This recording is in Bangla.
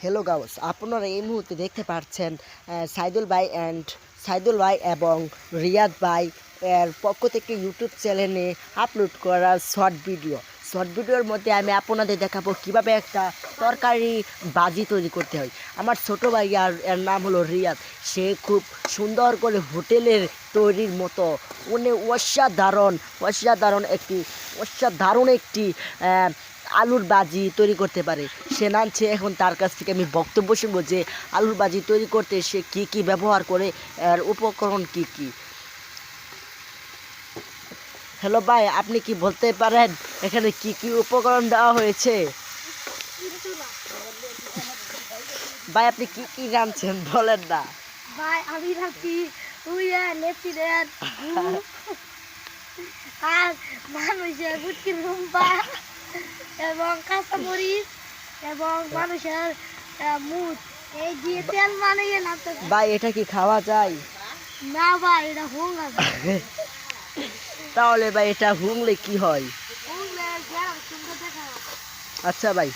হ্যালো গাউস, আপনারা এই মুহূর্তে দেখতে পাচ্ছেন সাইদুল ভাই এবং রিয়াদ ভাই এর পক্ষ থেকে ইউটিউব চ্যানেলে আপলোড করা শর্ট ভিডিওর মধ্যে আমি আপনাদের দেখাবো কিভাবে একটা তরকারি ভাজি তৈরি করতে হয়। আমার ছোটো ভাই আর এর নাম হলো রিয়াদ। সে খুব সুন্দর করে হোটেলের তৈরির মতো উনি অসাধারণ একটি আলুর ভাজি তৈরি করতে পারে। সে নামছে, এখন তার কাছ থেকে আমি বক্তব্য শুনবো যে আলুর ভাজি তৈরি করতে সে কি কি ব্যবহার করে, এর উপকরণ কি কি। হ্যালো ভাই, আপনি কি বলতে পারেন এখানে কি কি উপকরণ দেওয়া হয়েছে? ভাই আপনি কি কি রাঁধছেন বলেন না। ভাই আমি রাখছি লেফটিনেন্ট আর মানুষের বুটকির রুম্পা এবং কাঁচামরিচ এবং মানুষের মুখ এই দিয়ে তেল বানিয়ে নামতে। ভাই এটা কি খাওয়া যায়? না ভাই এটা হুঙ্গা তাহলে ভাই এটা হুংলে কি হয়? হুঙ্গলে গ্যাস সুন্দর দেখা। আচ্ছা ভাই।